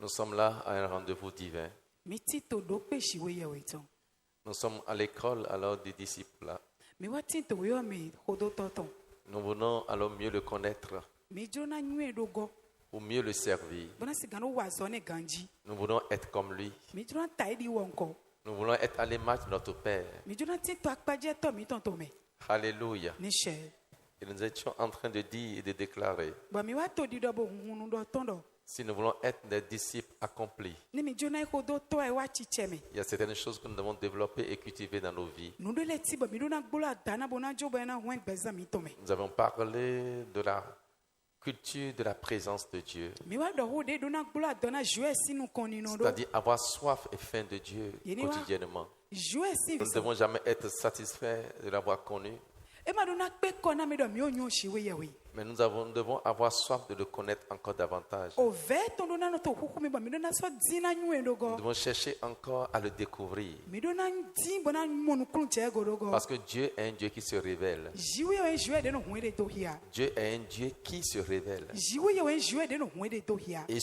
Nous sommes là à un rendez-vous divin. mi ti to do pe shiwe ye we ton Nous sommes à l'école alors des disciples là. mi wa ti to yo mi hodo toton Nous voulons alors mieux le connaître mi jona nwe do go ou mieux le servir. bona sigano wa zo ne ganji Nous voulons être comme lui. mi jona tai di wonko Nous voulons être à l'image de notre Père. mi jona ti to akpaje to mi ton to me Alléluia. ni she Et nous étions en train de dire et de déclarer, ba mi wa to di do bo hunu do ton do si nous voulons être des disciples accomplis, ni mi jona hodo to e wa chicheme il y a certaines choses que nous devons développer et cultiver dans nos vies. nu do le ti ba mi do na gbula dana bona jo ba na wen gbeza mi to me Nous avons parlé de la culture de la présence de Dieu, mi wa do ho de do na gbula dana jue sinu koni no do c'est-à-dire avoir soif et faim de Dieu Yéni wa. quotidiennement. jue si Nous ne devons jamais être satisfaits de l'avoir connu, e ma do na pe ko na mi do mi o nyo shiwe ye we mais nous devons avoir soif de le connaître encore davantage. o ve ton do na no to huku mi ba mi do na so dina nyu do go Nous devons chercher encore à le découvrir, mi do na di bona monu kun che go do go parce que Dieu est un Dieu qui se révèle. jiwe we jue de no hu de to hia Dieu est un Dieu qui se révèle. jiwe we jue de no hu de to hia Et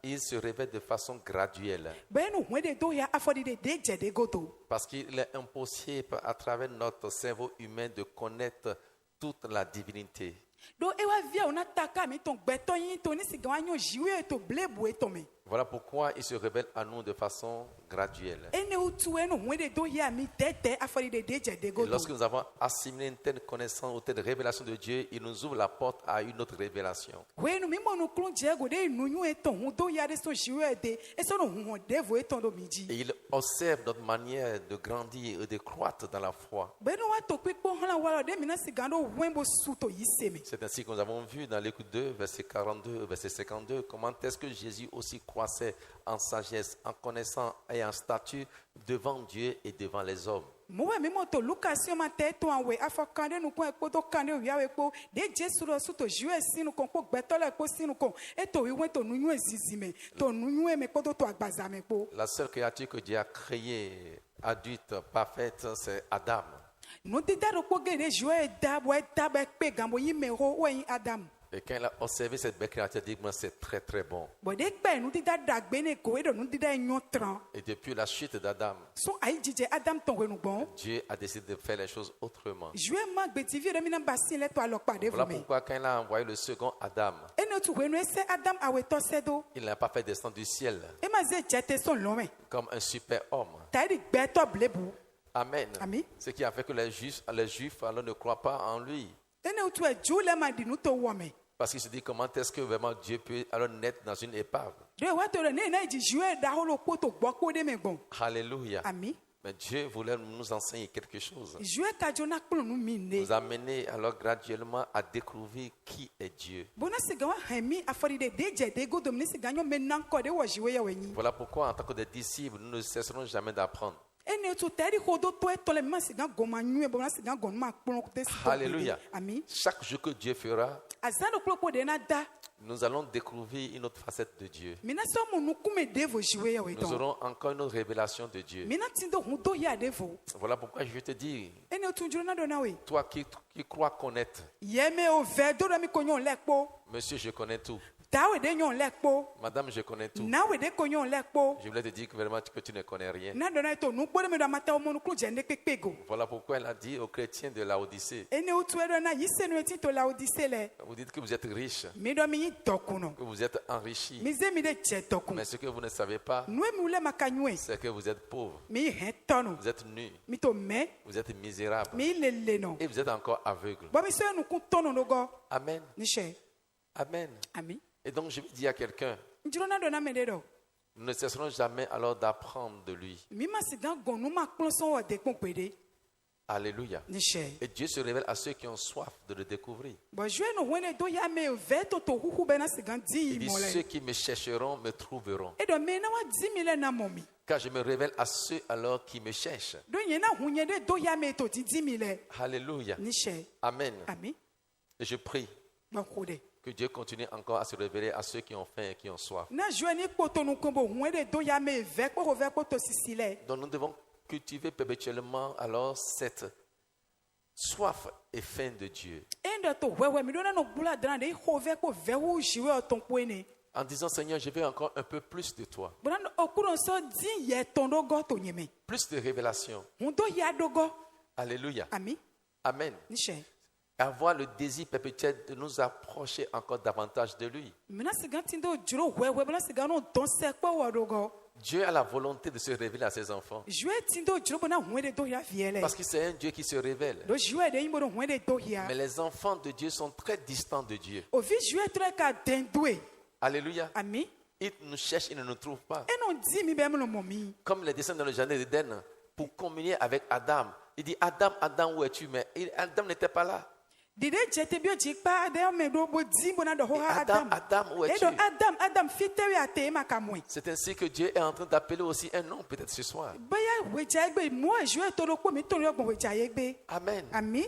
il se révèle de façon graduelle, be no hu de to hia afodi de je de go to parce qu'il est impossible à travers notre cerveau humain de connaître toute la divinité. do e wa via ona taka mi ton gbeto yin to ni sigan anyo jiwe to blebu e to me Voilà pourquoi il se révèle à nous de façon graduelle. ene utu e no hu de to hia mi tete afodi de je de go Et to lorsque nous avons assimilé une telle connaissance ou telle révélation de Dieu, il nous ouvre la porte à une autre révélation. we no mi monu kun je go de nu nyu e to hu do hia de so jiwe de e so no hu de vo e ton do mi ji Et il observe notre manière de grandir et de croître dans la foi. be no wa to pipo hala wa de mi na sigan do wembo su to yise me C'est ainsi que nous avons vu dans Luc 2, verset 42, verset 52, comment est-ce que Jésus aussi croissait en sagesse, en connaissance et en statut devant Dieu et devant les hommes. mo we mi mo to lucas yo ma te to anwe afakande nu ko e po to kande wi awe po de jesu ro su to jiwe sinu kon po gbeto le po sinu kon e to wi wen to nu nyu ezizime to nu nyu e me po to agbaza me po La seule créature que Dieu a créée, adulte, parfaite, c'est Adam. nu ti da ro po ge de jiwe da be pe gambo yi me ho we yin adam Et quand il a observé cette belle créature, il a dit, moi, c'est très très bon. bo de pe nu ti da dagbe ne ko e do nu ti da nyo tran Et depuis la chute d'Adam, so ai jije adam ton we nu bon Dieu a décidé de faire les choses autrement. jiwe ma gbe tv re mi na basin le to alokpa de Voilà vo me pourquoi quand il a envoyé le second Adam, e ne tu we nu se adam awe to sedo il n'a pas fait descendre du ciel e ma ze jete so lo me comme un super homme. ta di gbeto blebu Amen. Amen. Ce qui a fait que les Juifs alors ne croient pas en lui. ene utu e jule ma di nu to wo me Parce qu'il se dit comment est-ce que vraiment Dieu peut alors naître dans une épave. de wa to re ne na ji jue da holo ko to gbo ko de me gbon Alléluia. ami Mais Dieu voulait nous enseigner quelque chose. jue ka jona kplo nu mi ne Nous amener alors graduellement à découvrir qui est Dieu. bona siga wa hemi afori de je de go dom ni siga nyo me nan ko de wo jiwe ya wenyi Voilà pourquoi en tant que des disciples, nous ne cesserons jamais d'apprendre. ene utu teri hodo to e to le ma siga goma nyu e bona siga gon ma kplo ko te si to Alléluia. ami Chaque jour que Dieu fera, azano kplo ko de na da nous allons découvrir une autre facette de Dieu. mina so mu nu kume de vo jiwe ya we Nous to aurons encore une autre révélation de Dieu. mina tindo hu do ya de vo Voilà pourquoi je vais te dire, ene utu juro na do na we toi qui crois connaître, yeme o ve do mi ko nyon lekpo monsieur, je connais tout. dawe de nyon lekpo Madame, je connais tout. nawe de ko nyon lekpo Je voulais te dire que vraiment que tu ne connais rien. na do na to nu kpore me do mata o mo nu klu je ne pepego Voilà pourquoi elle a dit aux chrétiens de Laodicée, ene utu edo na yise nu eti to la odise le vous dites que vous êtes riches, mi do mi yi dokuno que vous êtes enrichis. mi ze mi de je dokun Mais ce que vous ne savez pas, nu mi ule maka nyue c'est que vous êtes pauvres, mi he tonu vous êtes nus, mi to me vous êtes misérables mi lele no et vous êtes encore aveugles. bo mi so nu ku tonu no go Amen. ni she Amen. ami Et donc je vais dire à quelqu'un, njiro na do na me de do nous ne cesserons jamais alors d'apprendre de lui. mi ma siga gon nu ma kplo so o de pon pede Alléluia. ni she Et Dieu se révèle à ceux qui ont soif de le découvrir. bo jue no wene do ya me ve to to huhu be na siga di Il dit, mo ceux le qui me chercheront me trouveront. e do me na wa di mi le na momi Car je me révèle à ceux alors qui me cherchent. do ye na hunye de do ya me to di mi le Alléluia. ni she Amen. ami Et je prie ba ko de que Dieu continue encore à se révéler à ceux qui ont faim et qui ont soif. na jue ni kpoto nu kombo wene do ya me ve ko ve ko to sisi le Donc nous devons cultiver perpétuellement alors cette soif et faim de Dieu. endo to wewe mi do na no bula dran de ho ve ko ve hu jiwe o ton ko ene en disant Seigneur, je veux encore un peu plus de toi, Bona okuro so di ye tondo go to nyeme. plus de révélation. Hundo ya dogo. Alléluia. Ami. Amen. Nishe. Avoir le désir perpétuel de nous approcher encore davantage de lui. Mina sigantindo juro wewe bona sigano don se kwa wadogo. Dieu a la volonté de se révéler à ses enfants. Jue tindo juro bona huende do ya viele. Parce que c'est un Dieu qui se révèle. Do jue de imbo do huende do ya. Mais les enfants de Dieu sont très distants de Dieu. Ovi jue tre ka dendwe. Alléluia. Ami. Ils nous cherchent, ils ne nous trouvent pas. E non di mi be mo momi. Comme les descendants dans le jardin d'Éden, pour communier avec Adam. Il dit, Adam, Adam, où es-tu? Mais Adam n'était pas là. Dide jete bio jikpa de me do bo di bona do ho ha Adam, Adam. Adam, où E es-tu? do Adam fitewe ate makamwe. C'est ainsi que Dieu est en train d'appeler aussi un nom peut-être ce soir. Baya weja egbe mo jue to do ko mi to ri ogbon weja egbe. Amen. Ami.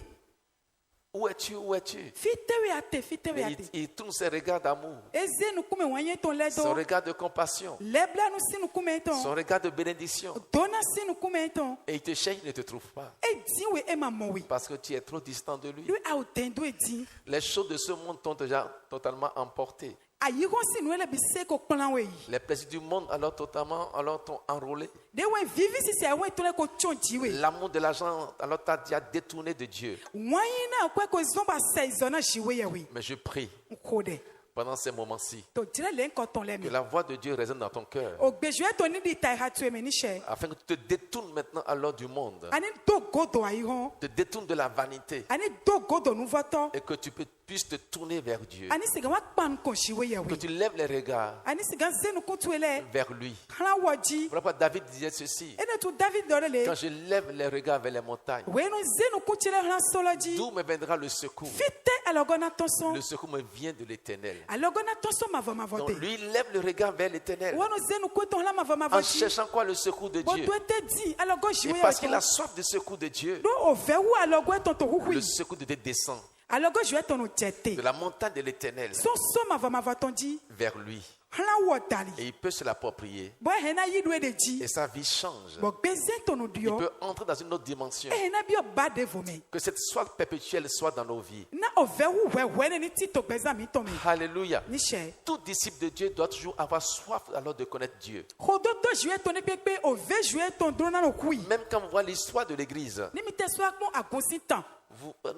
Où es-tu? Où es-tu? Fitewe ate. Mais il tourne ses regards d'amour, Eze nu kume wanye ton ledo. son regard de compassion, Lebla nu sinu kume ton. son regard de bénédiction. Dona sinu kume ton. Et il te cherche, il ne te trouve pas. E di we e mamowi. Parce que tu es trop distant de lui. Lui a otendo e di. Les choses de ce monde t'ont déjà totalement emporté. Ayigo sinu ele bi se ko plan we. Les plaisirs du monde alors totalement alors t'ont enrôlé. De we vivi si se we to le ko chonji we. L'amour de l'argent alors t'a déjà détourné de Dieu. Wanye na kwa ko zomba se zona jiwe ye we. Mais je prie Nkode. pendant ces moments-ci To dire le ko ton le que mi. la voix de Dieu résonne dans ton cœur Ogbejue to ni di tai ha tu e me ni she. afin que tu te détournes maintenant alors du monde, Ani do godo ayi hon. te détournes de la vanité Ani do godo nu voto. et que tu puisses te tourner vers Dieu. Ani siga wa pan ko jiwe ye Que we. tu lèves les regards Ani siga zenu kutu ele. vers lui. Hana waji. Voilà pourquoi David disait ceci. Ene tu David do le. Quand je lève les regards vers les montagnes, We no zenu kutu le hana soloji. d'où me viendra le secours? Fite alogona tonson. Le secours me vient de l'Éternel. Alogona tonson ma va ma Donc vote. lui lève le regard vers l'Éternel Wono zenu kutu la ma va ma en vote. cherchant quoi? Le secours de Bo Dieu. do te di alogo Et jiwe parce qu'il ye. a soif de secours de Dieu, Do o ve wu alogo ton to le huhui. secours de Dieu descend Alogo jiwe ton no jete. de la montagne de l'Éternel So ma va ma vote di. vers lui. Hana wo dali. Et il peut se l'approprier. Bo hena yi do e de ji. Et sa vie change. Bo beze ton no Il dio. peut entrer dans une autre dimension. E hena bio ba de vome. Que cette soif perpétuelle soit dans nos vies. Na o ve wu we ni ti to beza mi to me. Alléluia. Ni she. Tout disciple de Dieu doit toujours avoir soif alors de connaître Dieu. Hodo to jiwe ton e pepe o ve jiwe ton drona no kui. Même quand on voit l'histoire de l'Église, Ni mi te so akon agosi tan.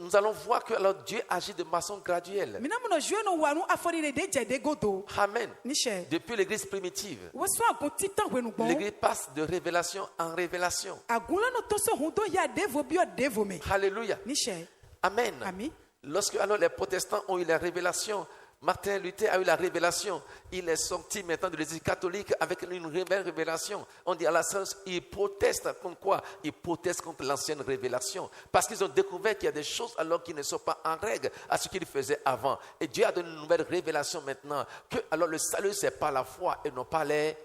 nous allons voir que alors Dieu agit de façon graduelle. Mina mo no jiwe no wanu afori de jede godo. Amen. Ni she. Depuis l'Église primitive, Wo so agon ti tan we no bon. l'Église passe de révélation en révélation. Agula no to so hundo ya devo bio devo me. Alléluia. Ni she. Amen. Ami. Lorsque alors les protestants ont eu la révélation, Martin Luther a eu la révélation. Il est sorti maintenant de l'Église catholique avec une nouvelle révélation. On dit à la science, ils protestent contre quoi? Ils protestent contre l'ancienne révélation. Parce qu'ils ont découvert qu'il y a des choses alors qui ne sont pas en règle à ce qu'ils faisaient avant. Et Dieu a donné une nouvelle révélation maintenant. Que alors le salut, c'est par la foi et non pas les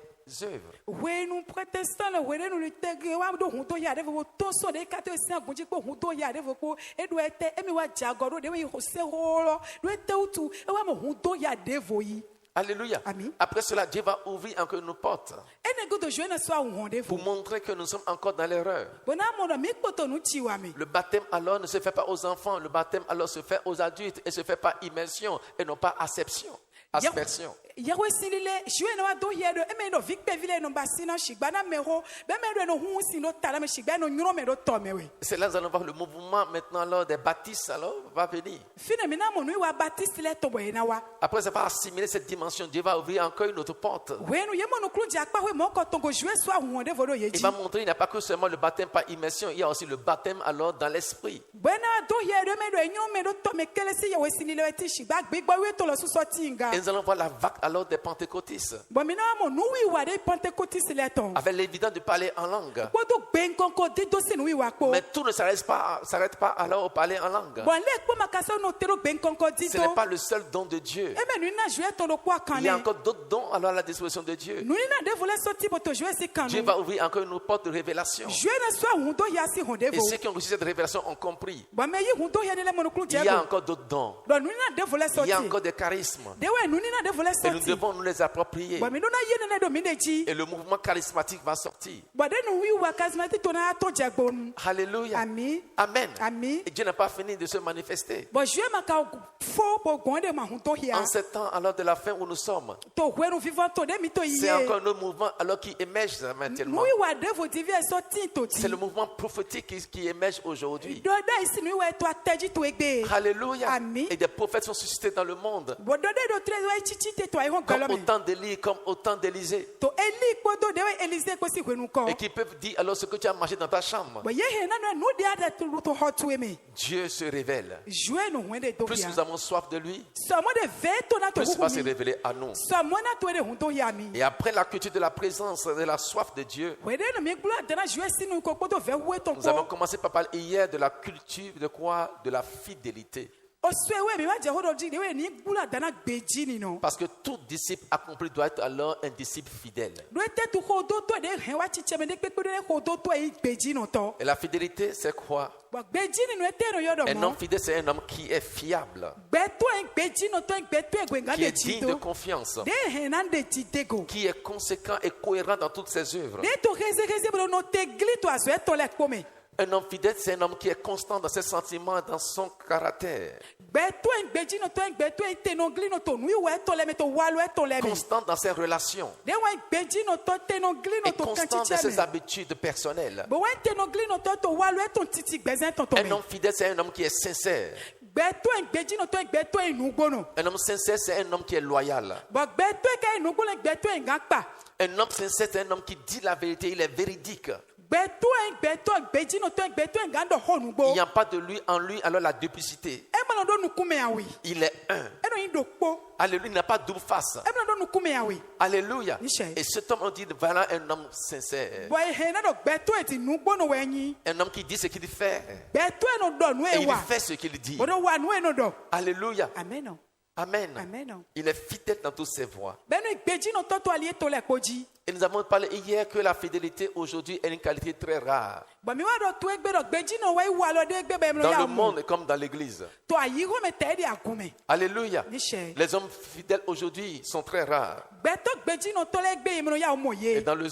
œuvres. Wenu protestant le wenu le tege wa do hundo ya devo wo to so de ka te si agunji ko hundo ya devo ko edu ete emi wa jagoro de we hose holo do ete utu e wa mo hundo ya devo yi. Alléluia. Amen. Après cela, Dieu va ouvrir encore nos portes Ene go do joena so ahun devo. pour montrer que nous sommes encore dans l'erreur. Bona mo no mi poto nu chi wa mi. Le baptême alors ne se fait pas aux enfants, le baptême alors se fait aux adultes et se fait par immersion et non pas aspersion. Aspersion. Yawe silile joena wa do ye do eme no vikpe vile no basina shigba na meho be me do no hu si no tala me shigba no nyuro me do to mewe. C'est là que nous allons voir le mouvement maintenant alors des baptistes alors va venir. Fine mi na mo nu wa baptiste le to boye na wa. Après ça va assimiler cette dimension, Dieu va ouvrir encore une autre porte. Wenu ye mo no klu jakpa we mo ko tongo joe so ahun devo do ye Il ji. va montrer qu'il n'y a pas que seulement le baptême par immersion, il y a aussi le baptême alors dans l'esprit. Bwana do ye do me do enyo me do to me kele si yawe silile we ti shigba gbegba we to lo so so tinga. Et nous allons voir la vague alors des pentecôtistes Bon mina mo nu wi wa de pentecôtiste le ton. avec l'évidence de parler en langue. Ko do gbe nkonko de do se nu wi wa ko. Mais tout ne s'arrête pas alors au parler en langue. Bon le ko makasa no tero gbe nkonko di Ce do. n'est pas le seul don de Dieu. E me nu na joe to do kwa Il y a kanne. encore d'autres dons alors à la disposition de Dieu. Nu na de vole so ti boto joe si kanu. Dieu va ouvrir encore une porte de révélation. Joe na so ahun do ya si hon Et devo. ceux qui ont reçu cette révélation ont compris. Bon me yi hun do ye de le mo no klu Il y a jego. encore d'autres dons. Do nu na de vole so Il y a ti. encore des charismes. De we nu na de vole so Et nous nous devons nous les approprier. Bon, mais nous na yene do mineji. Et le mouvement charismatique va sortir. Bon, de nous oui wa charismatique to na to jagbon. Alléluia. Amen. Amen. Amen. Et Dieu n'a pas fini de se manifester. Bon, je maka fo bo gonde ma hunto hia. En ce temps, alors de la fin où nous sommes, To hweru vivant to de mi to c'est yie. encore un mouvement alors qui émerge maintenant. Oui wa de vo divi so tin to ti. C'est le mouvement prophétique qui émerge aujourd'hui. Do da isi ni wa to ateji to egbe. Alléluia. Amen. Et des prophètes sont suscités dans le monde. Bon, do de do tre wa chichi te to ai hon Comme galome. autant d'Élie, comme autant d'Élisée. To eli kpodo de wa Elise ko si hwenu ko. Et qui peuvent dire alors ce que tu as mangé dans ta chambre. Bon, ye he na no de ada to hot we me. Dieu se révèle. Jouer no wende do Plus hia. nous avons soif de lui, Samo de veto na to plus il va se hukumi. révéler à nous. Samo na to de hunto hia mi. Et après la culture de la présence, de la soif de Dieu, Wede no mi glo adana jouer sinu ko kpodo ve we to nous avons ko. commencé par parler hier de la culture de quoi? De la fidélité. Oswewe mi wa je hodo ji de we ni glo adana gbeji ni no. Parce que tout disciple accompli doit être alors un disciple fidèle. Do te tu hodo to de he wa chiche me de pepe de hodo to e gbeji no to. Et la fidélité, c'est quoi? Bo gbeji ni no ete no yodo Un mo. homme fidèle, c'est un homme qui est fiable, Gbeto en gbeji no to en gbeto e gwenga qui de est digne de chido. confiance, De he nan de chitego. qui est conséquent et cohérent dans toutes ses œuvres. De to heze bro no te gli to aso e to le kpome. Un homme fidèle, c'est un homme qui est constant dans ses sentiments et dans son caractère. Gbeto en gbeji no to en gbeto e te no gli no to nui we to le me to walu e to le me. Constant dans ses relations De wa gbeji no to te no gli no et to constant dans kanchiche ses me. habitudes personnelles. Bo wa te no gli no to walu e to titi gbezin to Un me. homme fidèle, c'est un homme qui est sincère. Gbeto en gbeji no to en gbeto e nugbo no. Un homme sincère, c'est un homme qui est loyal. Bo gbeto e ka nugbo le gbeto e ngakpa. Un homme sincère, c'est un homme qui dit la vérité, il est véridique. Gbeto en gbeto gbeji no to en gbeto e ngando ho Il nugbo. n'y a pas de lui en lui, alors la duplicité. E ma no do nukume awi. Il est un. E no yin do kpo. Alléluia, il n'a pas de double face. E ma no do nukume awi. Alléluia. Michel. Et cet homme, on dit, voilà un homme sincère. Bo e he na do gbeto e ti nugbo no we yin. Un homme qui dit ce qu'il fait. Gbeto e no do nu Et e il wa. fait ce qu'il dit. Bo do wa nu e no do. Alléluia. Amen. Amen. Amen. Il est fidèle dans toutes ses voies. Ben no gbeji no to ali to le koji. Et nous avons parlé hier que la fidélité aujourd'hui est une qualité très rare. Bo mi wa do to egbe do gbeji no wa iwa lo de egbe be mlo Dans ya le mo. monde comme dans l'église. To ayi ho me te di agume. Alléluia. Michel. Les hommes fidèles aujourd'hui sont très rares. Gbeto gbeji no to le egbe mlo ya mo Et ye. dans le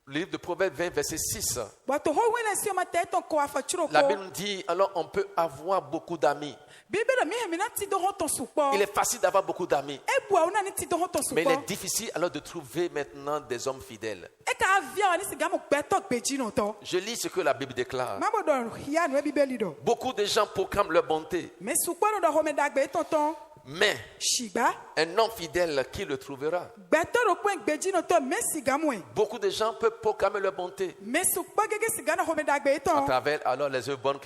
livre de Proverbes 20, verset 6, Bo to ho wele si o ma te to ko afa churo la ko. Bible nous dit, alors on peut avoir beaucoup d'amis. Bíbélì mi hemi na ti do ho to supo. Il est facile d'avoir beaucoup d'amis. E bua una ni ti do ho to Mais il est supo. difficile alors de trouver maintenant des hommes fidèles. E ka avia ni siga mo gbeto gbeji no to. Je lis ce que la Bible déclare. Ma bo do ya no e Bíbélì do. Beaucoup de gens proclament leur bonté, Me supo no do ho me dagbe tonton. mais Shigba. un homme fidèle, qui le trouvera? Gbeto ro pe gbeji no to me siga mo e. Beaucoup de gens peuvent proclamer leur bonté Me supo gege siga na ho me dagbe à ton. travers alors les œuvres bonnes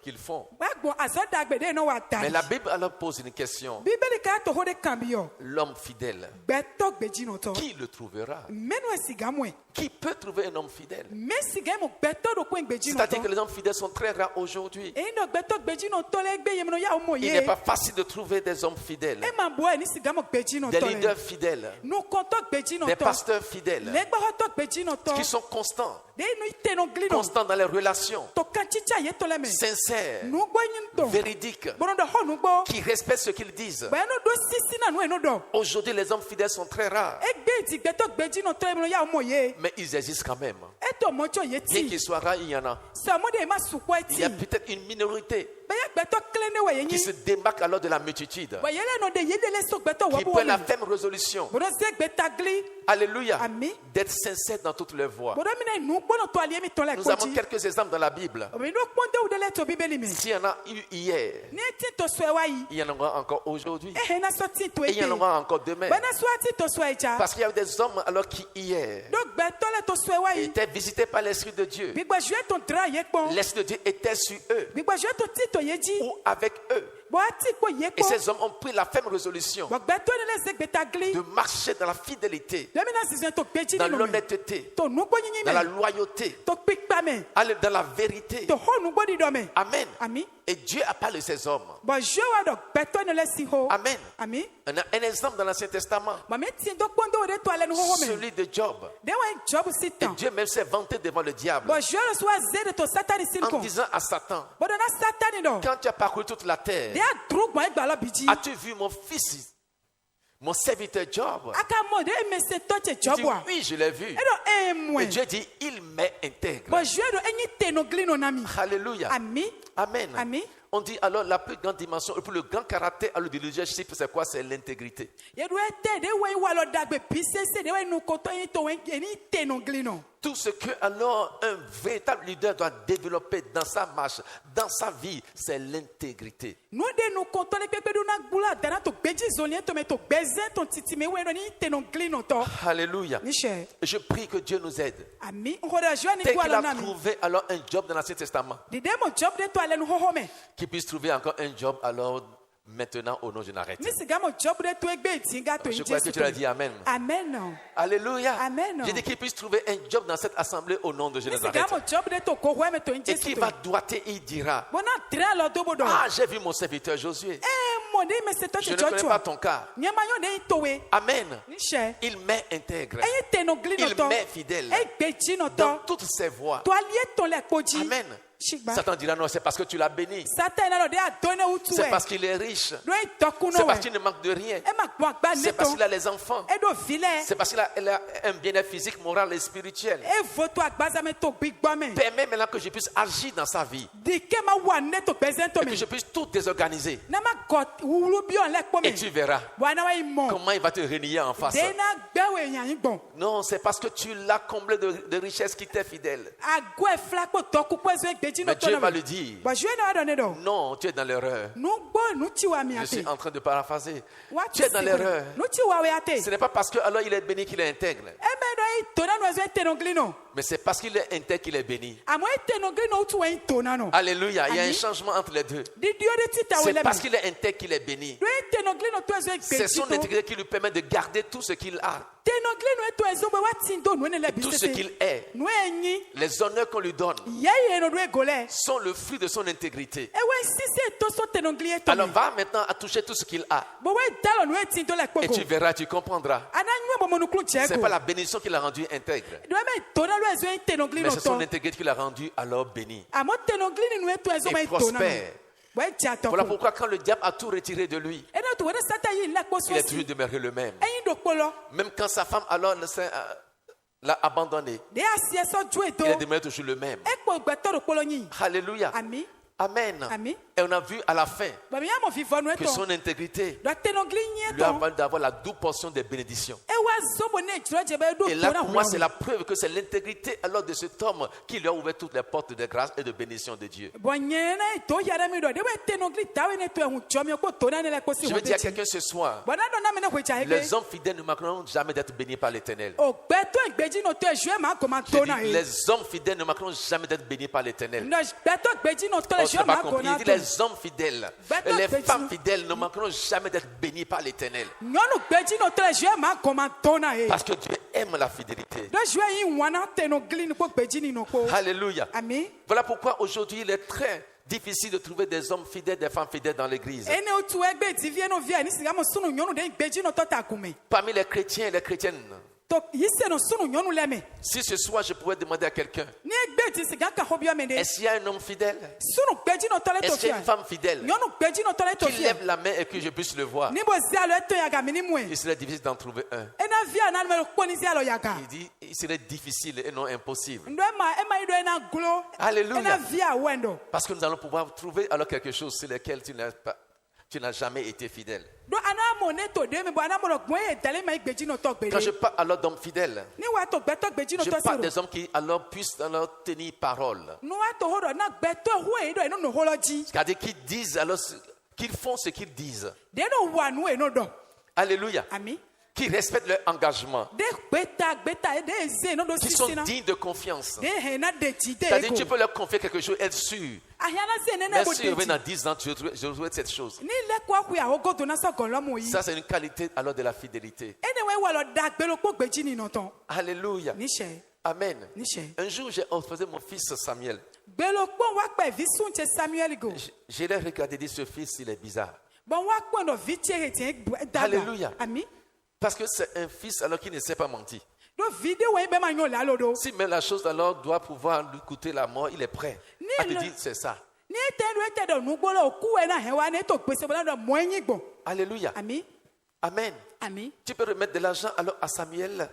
qu'ils font. Wa gbo aso dagbe de no wa ta. Mais la Bible alors pose une question. Bíbélì ka to ho de kan bi yo. L'homme fidèle, Gbeto gbeji no to. qui le trouvera? Me no e siga mo e. Qui peut trouver un homme fidèle? Me siga mo gbeto ro pe gbeji no to. C'est-à-dire que les hommes fidèles sont très rares aujourd'hui. E no gbeto gbeji no to le gbe ye no ya mo Il ye. n'est pas facile de trouver des hommes fidèles, E ma bo e ni siga mo gbeji no des to. leaders fidèles, No konto gbeji no des to. pasteurs fidèles, Le gbo ho to gbeji no to. qui sont constants, De no ite no gli no. constants dans les relations, To kan chicha ye to le me. sincères, No gbo yin to. véridiques, Bono do ho no gbo. qui respectent ce qu'ils disent. Ba no do sisi na no e no do. Aujourd'hui, les hommes fidèles sont très rares, E gbe ti gbeto gbeji no to e no ya mo ye. mais ils existent quand même. E to mo cho ye Bien ti. qu'ils soient rares, il y en a. So mo de ma supo e Il ti. y a peut-être une minorité Ba ya gbeto klene we ye qui se yin. démarque alors de la multitude, Ba ye le no de ye de le so gbeto wo qui bo. prennent la ferme résolution, Bono se gbeta gli. alléluia, Amen. d'être sincères dans toutes leurs voies. Bono mi na no gbo no to ali mi to le Nous avons koji. quelques exemples dans la Bible. O mi no ponde u de le to Bíbélì mi. S'il y en a eu hier, Ni ti to so e wa yi. il y en aura encore aujourd'hui. E he na so ti to Et e il y en te. aura encore demain. Ba na so ti to so e ja. Parce qu'il y a eu des hommes alors qui hier Do gbeto le to so e wa yi. étaient visités par l'Esprit de Dieu. Bigba jue ton dra ye kpon. L'Esprit de Dieu était sur eux Bigba jue ton ti to ye ji. ou avec eux. Bo ati ko ye Et kpon. ces hommes ont pris la ferme résolution Bo gbeto ne le se gbeta gli. de marcher dans la fidélité, Le mi na si to gbeji dans ni no me. l'honnêteté, To nu gbo yin dans la me. loyauté, To pikpa me. dans la vérité. To ho nu gbo di do me. Amen. Ami. Et Dieu a parlé de ces hommes. Bo jue wa do gbeto ne le si ho. Amen. Ami. Un exemple dans l'Ancien Testament, Ba me ti do kpondo o de to ale nu ho me. celui de Job. De wa job Et sitan. Dieu même s'est vanté devant le diable Bo jue le so azere to satani sin en ko. disant à Satan, Bo do na satani do. quand tu as parcouru toute la terre, De a drug mo e gba lo biji. as-tu vu mon fils, Mon serviteur Job. aka mo de me se to che Il dit, job wa oui, je l'ai vu. e do Et mwe Dieu dit, il m'intègre. bo jue do enyi tenogli no nami Alléluia. ami Amen. Amen. On dit alors la plus grande dimension, le grand caractère à le leadership, c'est quoi? C'est l'intégrité. ye do ete de we wa lo dagbe pisese de we nu ko to yin to we eni tenogli no Tout ce que alors un véritable leader doit développer dans sa marche, dans sa vie, c'est l'intégrité. no de nu ko to le pepe do na gbula dana to gbeji zolien to me to gbeze to titi me we do ni tenogli no to Alléluia. ni she Je prie que Dieu nous aide. ami o da jue ni Dès kwa qu'il lo a nami trouvé alors un job dans l'Ancien Testament, de mo job de to ale nu hoho me qu'il puisse trouver encore un job alors maintenant au nom de Nazareth. ni siga mo job de to egbe tinga to Je yin crois que Jesu tu l'as dit Amen. amen Alléluia. Amen. J'ai dit qu'il puisse trouver un job dans cette assemblée au nom de Jésus. ni siga mo job de to ko ho me to yin Et Jesu qui to va doiter, il dira, bona tra lo do bodo ah, j'ai vu mon serviteur Josué. mo de me se to Je che ne connais pas joshua ton cas. nyama yo de to we Amen. ni she Il m'intègre. eyi tenogli no Il to m'est fidèle egbeji no dans to toutes ses voies. to alie to le koji Amen. shigba Satan dira non, c'est parce que tu l'as béni. satan na lo de adone utu C'est e parce qu'il est riche. do e toku no C'est we parce qu'il ne manque de rien. e ma gbo agba C'est ne parce to qu'il a les enfants. e do vile C'est parce qu'il a un bien-être physique, moral et spirituel. e voto agbaza me to gbigbo me Permets maintenant que je puisse agir dans sa vie di ke ma wa ne to gbeze to et me que je puisse tout désorganiser. na ma got wulu bi on le po me Et tu verras bwana wa imo comment il va te renier en face. de na gbe we yan yin gbon Non, c'est parce que tu l'as comblé de richesses qui t'est fidèle. ago e fla po toku po zo egbeji no Mais to Dieu no va me le dire. bo jue na adone do Non, tu es dans l'erreur. nu gbo nu ti wa mi Je ate suis en train de paraphraser. What Tu es dans l'erreur. nu ti wa we ate Ce n'est pas parce que alors il est béni qu'il est intègre. e me do i to na no zo tenogli no Mais c'est parce qu'il est intègre qu'il est béni. amo e tenogli no utu we to na no Alléluia. Il y a un Amen. changement entre les deux. di dio de ti ta we C'est le parce me qu'il est intègre qu'il est béni. do e tenogli no to zo C'est egbeji son to intégrité qui lui permet de garder tout ce qu'il a, tenogli no to ezo be wa tin do nu ne le bi tout ce se qu'il est. nu enyi Les honneurs qu'on lui donne ye ye no do e gole sont le fruit de son intégrité. e we sise to so tenogli e to Alors me va maintenant à toucher tout ce qu'il a. bo we dalo nu e tin do le Et kpoko tu verras, tu comprendras. ana nyu bo mo nu klu je C'est ko pas la bénédiction qui l'a rendu intègre, do me to na lo ezo e tenogli mais no c'est son to intégrité qui l'a rendu alors béni. amo tenogli ni nu e to ezo Et me to na no prospère. bo e ja to Voilà ko pourquoi quand le diable a tout retiré de lui, e no to we satan yi le kpo so il est si toujours demeuré le même. eyin do kpolo Même quand sa femme alors l'a abandonné, de asie so ju e do il est demeuré toujours le même. e kpo gbeto do kpolo yin Alléluia. ami Amen. Amen. Et on a vu à la fin bo mi amo vivo nu e que to son intégrité do tenogli yin lui a to valu d'avoir la double portion des bénédictions. e wa zo bo ne jiro je be do Et to là, na pour moi, hu c'est la preuve que c'est l'intégrité alors de cet homme qui lui a ouvert toutes les portes de grâce et de bénédiction de Dieu. bo nye na to ya da mi do de we tenogli ta we ne to e hu jo mi ko to na ne le ko si Je hu veux dire à de quelqu'un ce soir, bo na do na me ne hu ja les ege hommes fidèles ne manqueront jamais d'être bénis par l'Éternel. o gbeto egbeji no to e ju e ma ko ma Je to dis, na e les hommes fidèles ne manqueront jamais d'être bénis par l'Éternel. no gbeto egbeji no to Oh, e tu ju n'as e pas ma ko compris. na Il dit, to les hommes fidèles, Bêta les petit. femmes fidèles ne manqueront jamais d'être bénis par l'Éternel. nyɔnu gbeji no to e ju e ma ko ma to na e Parce que Dieu aime la fidélité. do ju e yin wana tenogli ni ko gbeji ni no ko Alléluia. ami Voilà pourquoi aujourd'hui il est très difficile de trouver des hommes fidèles, des femmes fidèles dans l'église. ene o tu egbe ti vie no vie ni siga mo sunu nyɔnu de gbeji no to ta kume Parmi les chrétiens et les chrétiennes, to yi se no sunu nyɔnu le me si ce soir je pouvais demander à quelqu'un, ni egbe ti siga ka ho bi me de est-ce qu'il y a un homme fidèle? sunu gbeji no to le to Est-ce qu'il y fia a une femme fidèle nyɔnu gbeji no to le to qui fia lève la main et que je puisse le voir? ni bo zi alo eto ya ga mi ni mu e Il serait difficile d'en trouver un. ena via na me ko ni zi alo ya ga Il dit, il serait difficile et non impossible. ndo e ma ido ena glo Alléluia. ena via wendo Parce que nous allons pouvoir trouver alors quelque chose sur lequel tu n'as jamais été fidèle. do ana mo ne to de me bo ana mo ro gbon e dale ma gbeji no to Quand je gbere parle alors d'hommes fidèles, ni wa to gbeto gbeji no je to parle siro des hommes qui alors puissent alors tenir parole. no wa to horo na gbeto hu e do eno no holo ji C'est-à-dire qu'ils disent alors, qu'ils font ce qu'ils disent. de no wa nu e no do Alléluia. ami Qui respectent leur engagement. de gbeta e de ze no do Qui sont sisina dignes de confiance. de he na de ti de C'est-à-dire go tu peux leur confier quelque chose, être sûr. ahiana ze ne na Même bo si de je reviens ti dans 10 ans, je retrouve cette chose. ni le kwa ku ya ogo do na so golo mo yi Ça, c'est une qualité alors de la fidélité. ene we wa lo da gbelo po gbeji ni no ton Alléluia. ni she Amen. ni she Un jour, j'ai observé mon fils Samuel. gbelo po wa pe vi sun che Samuel go Je l'ai regardé et dit, ce fils, il est bizarre. bon wa po no vi che he ti da Alléluia. ami Parce que c'est un fils alors qui ne sait pas mentir. do video we be ma nyo la lo do Si même la chose alors doit pouvoir lui coûter la mort, il est prêt à te dire, c'est ça. ni ete do ete do nu gbolo ku e na he wa ne to pese bo na do mo yin gbo Alléluia. ami Amen. Ami. Tu peux remettre de l'argent alors à Samuel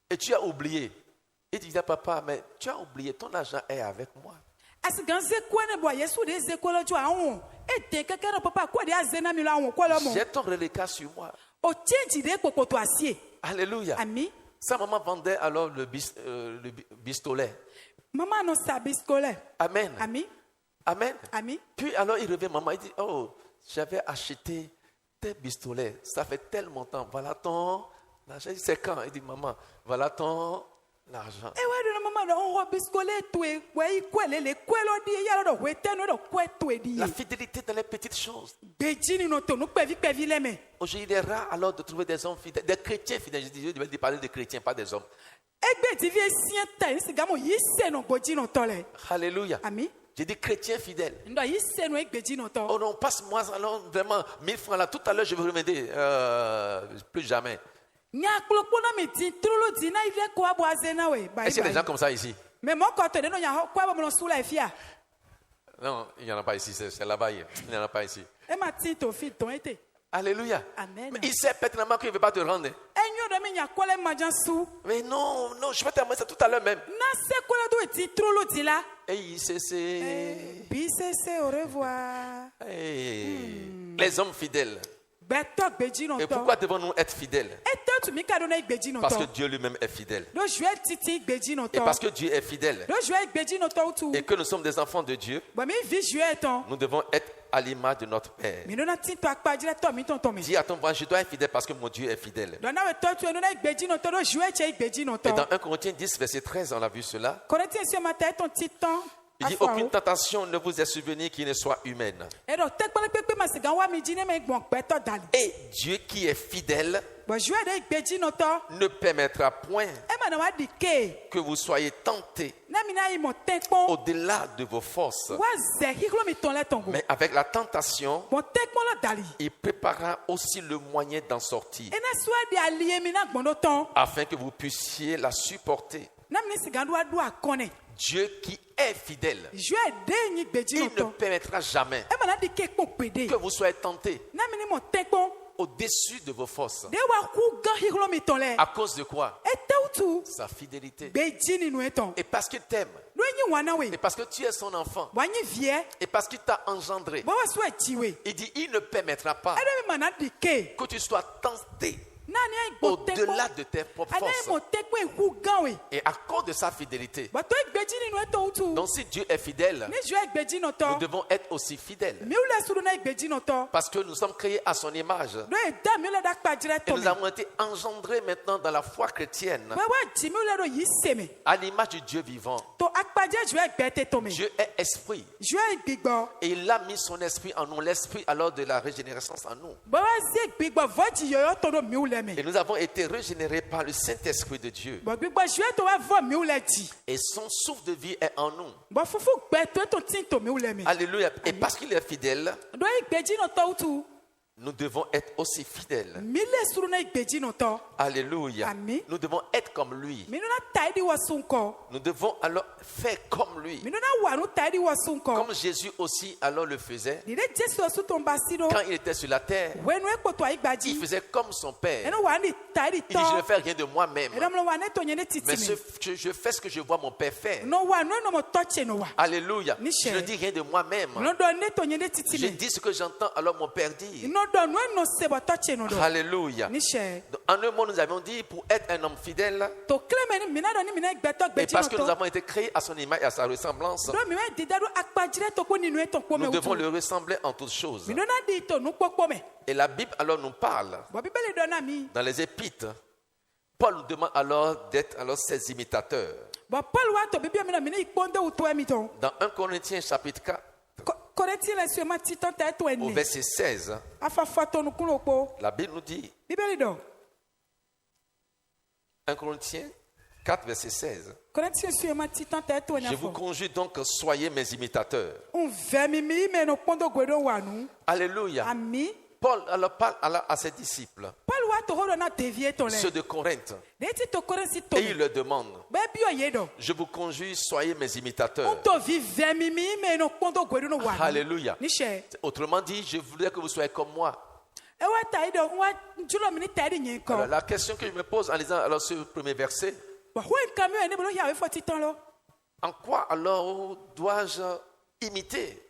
et tu as oublié. Il dit à papa, mais tu as oublié, ton argent est avec moi. J'ai ton reliquat sur moi. Alléluia. Ami. Sa maman vendait alors le pistolet. Maman non sa biscolet. Amen. Ami. Amen. Ami. Puis alors il revient, maman, il dit, oh, j'avais acheté tes pistolets. Ça fait tellement de temps. Voilà ton argent. Il dit, c'est quand? Il dit, maman, voilà ton argent. Et ouais, de maman, on va biscolet tout et ouais, quoi les quoi l'on dit, il y a le ouais, t'en quoi tout et dit. La fidélité dans les petites choses. Béjini non ton, nous pevi les mains. Aujourd'hui, il est rare alors de trouver des hommes fidèles, des chrétiens fidèles. Je devais parler de chrétiens, pas des hommes. Alléluia. Ami. J'ai dit chrétiens fidèles. Oh Oh non, passe-moi alors vraiment 1000 francs là. Tout à l'heure, je vais vous remettre. Plus jamais. Est-ce qu'il y a des gens comme ça ici? Mais mon côté, non, il y a quoi me sous la fia. Non, il n'y en a pas ici. C'est là-bas. Il n'y en a pas ici. Et ma tito fit ton été. Alléluia. Amen. Mais il sait pertinemment qu'il ne veut pas te rendre. Mais non, non, je vais te ramener ça tout à l'heure même. Et il sait. BCC, au revoir. Les hommes fidèles. Et pourquoi devons-nous être fidèles? Parce que Dieu lui-même est fidèle. Et parce que Dieu est fidèle. Et que nous sommes des enfants de Dieu. Nous devons être à l'image de notre Père. Dis à ton voisin, je dois être fidèle parce que mon Dieu est fidèle. Et dans 1 Corinthiens 10, verset 13, on a vu cela. Il dit, aucune tentation ne vous est survenue qui ne soit humaine. Et Dieu qui est fidèle ne permettra point que vous soyez tentés au-delà de vos forces. Mais avec la tentation, il préparera aussi le moyen d'en sortir afin que vous puissiez la supporter. Dieu qui est fidèle, il ne permettra jamais que vous soyez tentés au-dessus de vos forces. À cause de quoi? Sa fidélité. Et parce qu'il t'aime. Et parce que tu es son enfant. Et parce qu'il t'a engendré. Il dit, il ne permettra pas que tu sois tenté au-delà de tes propres forces. Et à cause de sa fidélité. Donc si Dieu est fidèle, nous devons être aussi fidèles. Parce que nous sommes créés à son image. Et nous avons été engendrés maintenant dans la foi chrétienne à l'image du Dieu vivant. Dieu est esprit. Et il a mis son esprit en nous, l'esprit alors de la régénération en nous. Et nous avons été régénérés par le Saint-Esprit de Dieu. Et son souffle de vie est en nous. Alléluia. Et parce qu'il est fidèle, nous devons être aussi fidèles. Alléluia. Nous devons être comme lui. Nous devons alors faire comme lui. Comme Jésus aussi alors le faisait. Quand il était sur la terre, il faisait comme son Père. Il dit, je ne fais rien de moi-même. Mais je fais ce que je vois mon Père faire. Alléluia. Je ne dis rien de moi-même. Je dis ce que j'entends alors mon Père dit. Alléluia. En un mot, nous avons dit pour être un homme fidèle, et parce que nous avons été créés à son image et à sa ressemblance, nous devons le ressembler en toutes choses. Et la Bible alors nous parle dans les épîtres. Paul nous demande alors d'être alors ses imitateurs. Dans 1 Corinthiens chapitre 4, au verset 16, la Bible nous dit, 1 Corinthiens 4, verset 16, je vous conjure donc, soyez mes imitateurs. Alléluia. Paul alors parle à ses disciples, ceux de Corinthe, et il leur demande, je vous conjure, soyez mes imitateurs. Alléluia. Autrement dit, je voudrais que vous soyez comme moi. ewa ta ido wa njulo mini tari nyenko Alors, la question que je me pose en lisant alors ce premier verset, ba ho nkamio ene bolo ya we foti ton lo en quoi alors dois-je imiter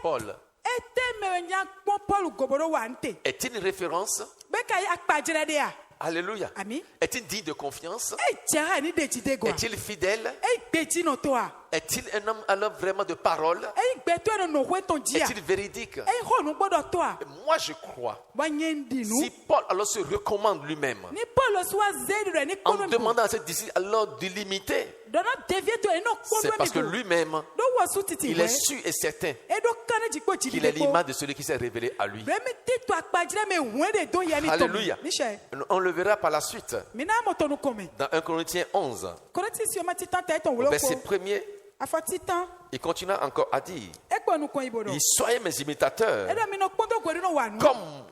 Paul? ete me nya pon Paul goboro wante Est-il une référence? be kai akpajira de ya Alléluia. ami Est-il digne de confiance? e jara ni de jide go Est-il fidèle? e gbeji no to a Est-il un homme alors vraiment de parole? e gbeto eno no we ton dia Est-il véridique? e ho no gbodo to a Et moi, je crois. wa nyendi nu Si Paul alors se recommande lui-même ni Paul so wa zedi re ni en kono demandant à ses disciples alors de l'imiter, dona devie to eno c'est kono parce que mi lui-même, do wa su titi il we est sûr et certain e do kana jikpo qu'il jide est ko l'image de celui qui s'est révélé à lui. remi tito akpajira me wende do ya ni to Alléluia. ni she On le verra par la suite mina mo to nu kome dans 1 Corinthiens 11, koreti si o ma titan ta ton au wolo verset ko 1er. afa titan Il continue encore à dire, e ko nu kon ibodo soyez mes imitateurs, e do mi no kpondo go no wa nu comme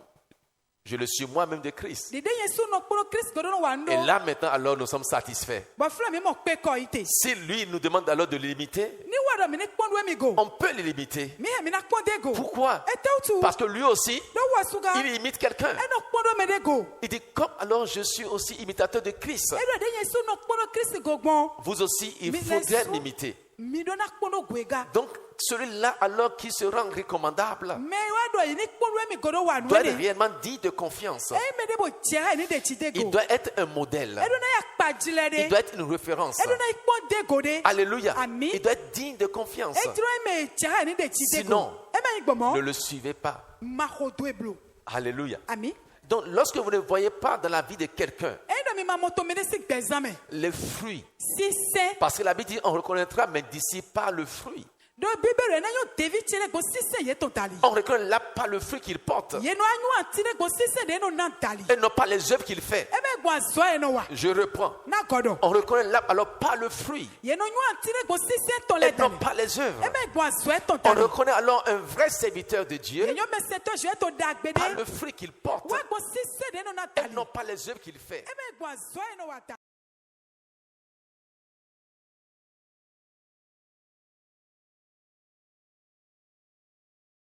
je le suis moi-même de Christ. dide yesu no kpondo Christ go no wa nu Et là maintenant, alors nous sommes satisfaits. ba fla mi mo pe ko ite Si lui nous demande alors de l'imiter, ni wa do mi ni kpondo mi go on peut l'imiter. mi he mi na kponde go Pourquoi? e te utu Parce que lui aussi, do wa suga il imite quelqu'un. e no kpondo me de go Il dit, comme alors je suis aussi imitateur de Christ, e do de yesu no kpondo Christ go gbon vous aussi, il Mais faudrait laisse- m'imiter. mi do na kpondo go ega Donc, celui-là alors qui se rend recommandable me wa do ni kpondo mi go do wa nu doit être ne réellement digne de confiance. e me de bo jera ni de chide Il go doit être un modèle. e do na ya kpajile de Il doit être une référence. e do na kponde go de Alléluia. Amen. Il doit être digne de confiance. e dro me jera ni de chide go Sinon, e ma igbomo Ne le suivez pas. ma ho do eblo Alléluia. ami Donc, lorsque vous ne voyez pas dans la vie de quelqu'un e do mi ma moto me de si gbezame les fruits, si se parce que la Bible dit on reconnaîtra mes disciples par le fruit. do bibere na yo David chele go si se ye to dali On reconnaît là pas le fruit qu'il porte ye no anyu antine go si se de no na dali et non pas les œuvres qu'il fait. e me go azo e no wa Je reprends. na godo On reconnaît là alors pas le fruit ye no nyu antine go si se to le et non dali pas les œuvres. e me go azo e to On dali reconnaît alors un vrai serviteur de Dieu ye yo me se to je to da par gbede le fruit qu'il porte wa go si se de no na et dali non pas les œuvres qu'il fait. e me go azo e no wa dali